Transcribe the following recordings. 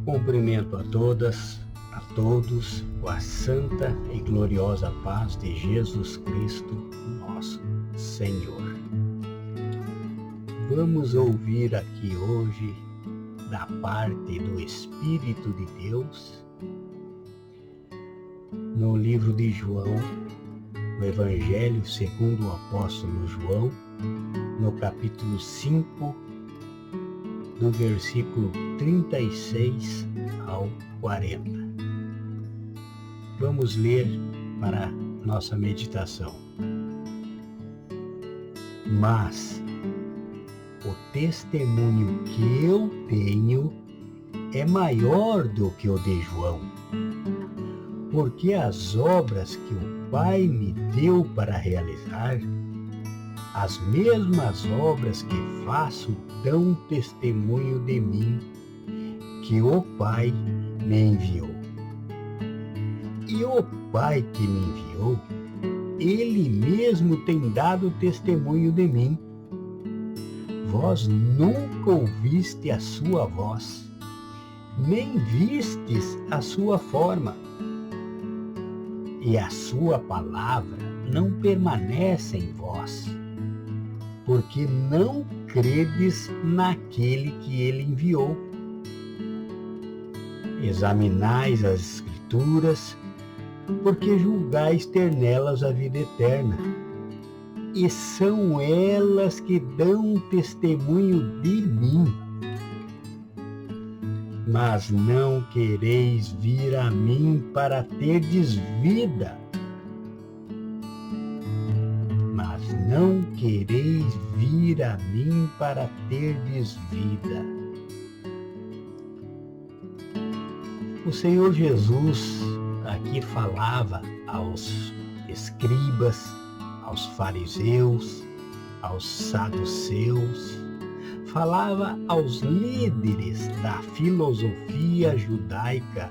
Cumprimento a todas, a todos, com a santa e gloriosa paz de Jesus Cristo, nosso Senhor. Vamos ouvir aqui hoje, da parte do Espírito de Deus, no livro de João, no Evangelho segundo o apóstolo João, no capítulo 5, do versículo 36 ao 40. Vamos ler para nossa meditação. Mas o testemunho que eu tenho é maior do que o de João, porque as obras que o Pai me deu para realizar, as mesmas obras que faço dão testemunho de mim, que o Pai me enviou. E o Pai que me enviou, Ele mesmo tem dado testemunho de mim. Vós nunca ouviste a sua voz, nem vistes a sua forma, e a sua palavra não permanece em vós, porque não credes naquele que ele enviou. Examinais as Escrituras, porque julgais ter nelas a vida eterna, e são elas que dão testemunho de mim. Mas não quereis vir a mim para terdes vida. Não quereis vir a mim para terdes vida. O Senhor Jesus aqui falava aos escribas, aos fariseus, aos saduceus, falava aos líderes da filosofia judaica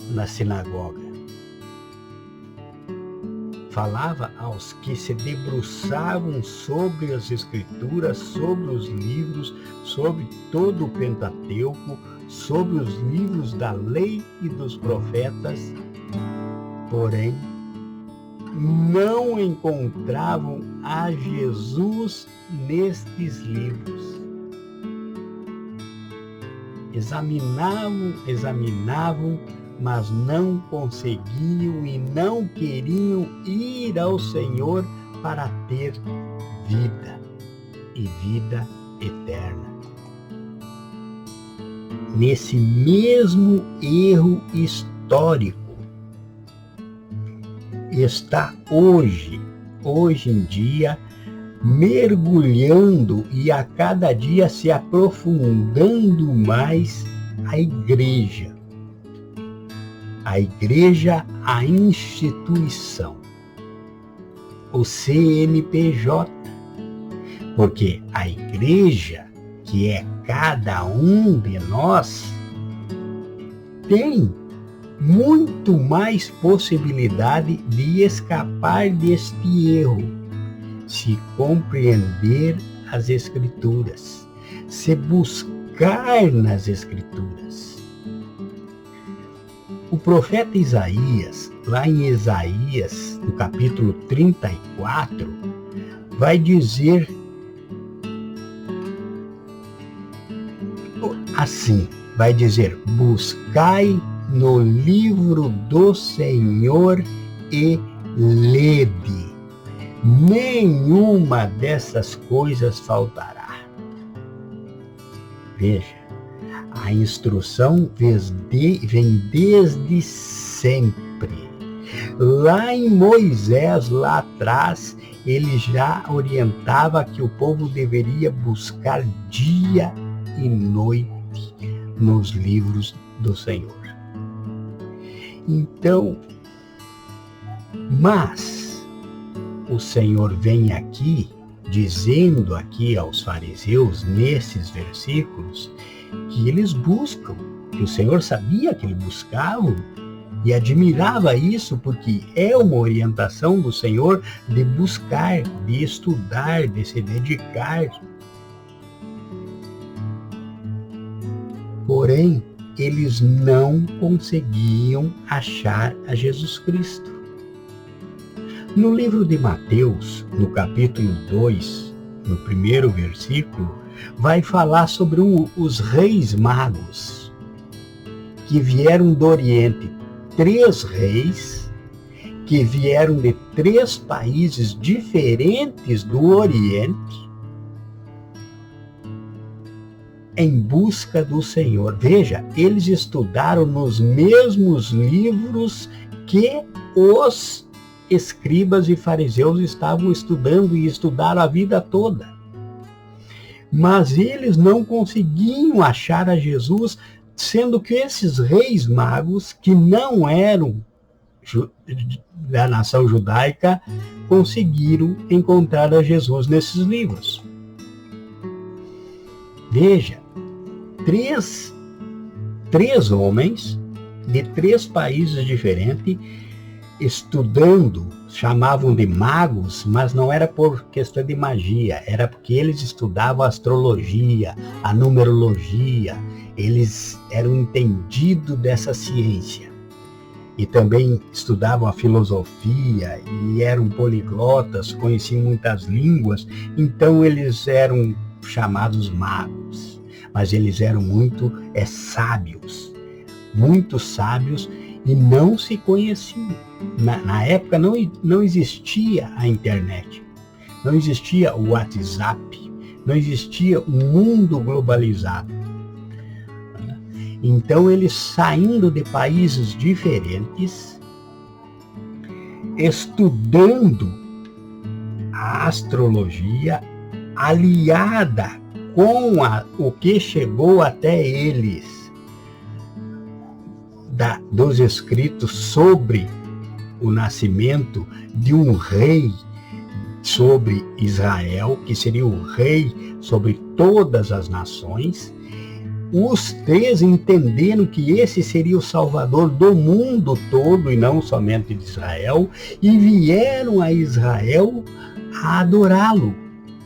na sinagoga. Falava aos que se debruçavam sobre as Escrituras, sobre os livros, sobre todo o Pentateuco, sobre os livros da lei e dos profetas, porém, não encontravam a Jesus nestes livros. Examinavam, mas não conseguiam e não queriam ir ao Senhor para ter vida e vida eterna. Nesse mesmo erro histórico está hoje em dia, mergulhando e a cada dia se aprofundando mais a igreja. A igreja, a instituição, o CNPJ, porque a igreja, que é cada um de nós, tem muito mais possibilidade de escapar deste erro, se compreender as Escrituras, se buscar nas Escrituras. O profeta Isaías, lá em Isaías, no capítulo 34, vai dizer assim, vai dizer: buscai no livro do Senhor e lede, nenhuma dessas coisas faltará. Veja, a instrução vem desde sempre. Lá em Moisés, lá atrás, ele já orientava que o povo deveria buscar dia e noite nos livros do Senhor. Então, mas o Senhor vem aqui, dizendo aqui aos fariseus, nesses versículos, que eles buscam, que o Senhor sabia que eles buscavam e admirava isso, porque é uma orientação do Senhor de buscar, de estudar, de se dedicar. Porém, eles não conseguiam achar a Jesus Cristo. No livro de Mateus, no capítulo 2, no primeiro versículo, vai falar sobre os reis magos que vieram do Oriente. 3 reis que vieram de 3 países diferentes do Oriente em busca do Senhor. Veja, eles estudaram nos mesmos livros que os escribas e fariseus estavam estudando e estudaram a vida toda. Mas eles não conseguiam achar a Jesus, sendo que esses reis magos, que não eram da nação judaica, conseguiram encontrar a Jesus nesses livros. Veja, três homens de 3 países diferentes estudando, chamavam de magos, mas não era por questão de magia, era porque eles estudavam a astrologia, a numerologia, eles eram entendidos dessa ciência. E também estudavam a filosofia e eram poliglotas, conheciam muitas línguas, então eles eram chamados magos. Mas eles eram muito sábios, muito sábios, e não se conheciam. Na época não existia a internet, não existia o WhatsApp, não existia o mundo globalizado. Então eles, saindo de países diferentes, estudando a astrologia aliada com o que chegou até eles dos escritos sobre o nascimento de um rei sobre Israel, que seria o rei sobre todas as nações. Os 3 entenderam que esse seria o Salvador do mundo todo e não somente de Israel, e vieram a Israel a adorá-lo.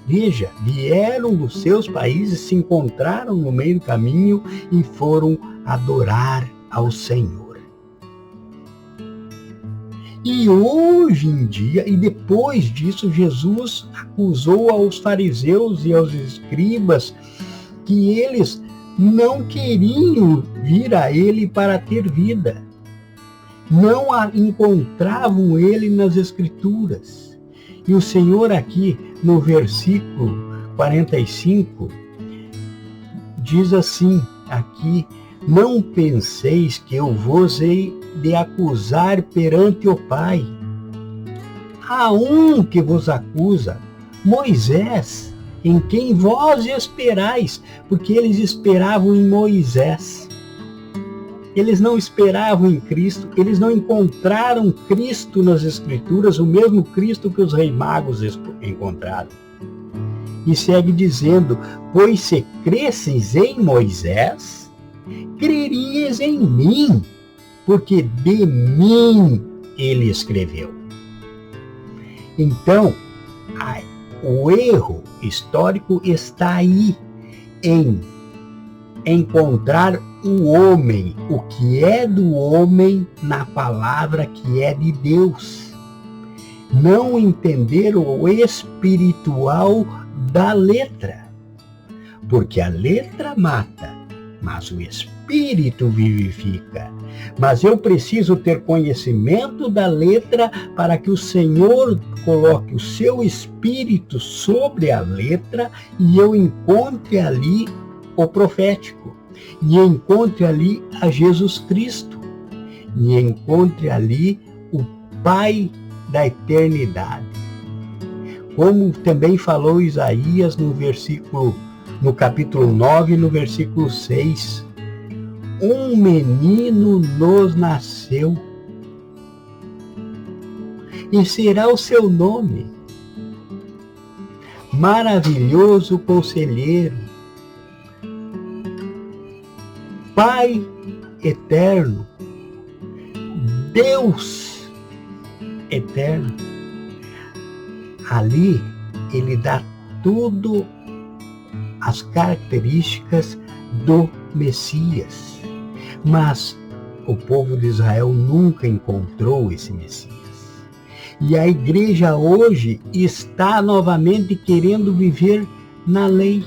Veja, vieram dos seus países, se encontraram no meio do caminho e foram adorar ao Senhor. E hoje em dia, e depois disso, Jesus acusou aos fariseus e aos escribas que eles não queriam vir a ele para ter vida. Não encontravam ele nas Escrituras. E o Senhor aqui, no versículo 45, diz assim, aqui: não penseis que eu vos hei de acusar perante o Pai. Há um que vos acusa, Moisés, em quem vós esperais, porque eles esperavam em Moisés. Eles não esperavam em Cristo, eles não encontraram Cristo nas Escrituras, o mesmo Cristo que os reis magos encontraram. E segue dizendo: pois se cresceis em Moisés, crerias em mim, porque de mim ele escreveu. Então, o erro histórico está aí, em encontrar o homem, o que é do homem, na palavra que é de Deus. Não entender o espiritual da letra, porque a letra mata, mas o Espírito vivifica. Mas eu preciso ter conhecimento da letra para que o Senhor coloque o seu Espírito sobre a letra e eu encontre ali o profético, e encontre ali a Jesus Cristo, e encontre ali o Pai da eternidade. Como também falou Isaías no capítulo 9, no versículo 6, um menino nos nasceu, e será o seu nome, Maravilhoso Conselheiro, Pai Eterno, Deus Eterno. Ali ele dá as características do Messias. Mas o povo de Israel nunca encontrou esse Messias. E a igreja hoje está novamente querendo viver na lei.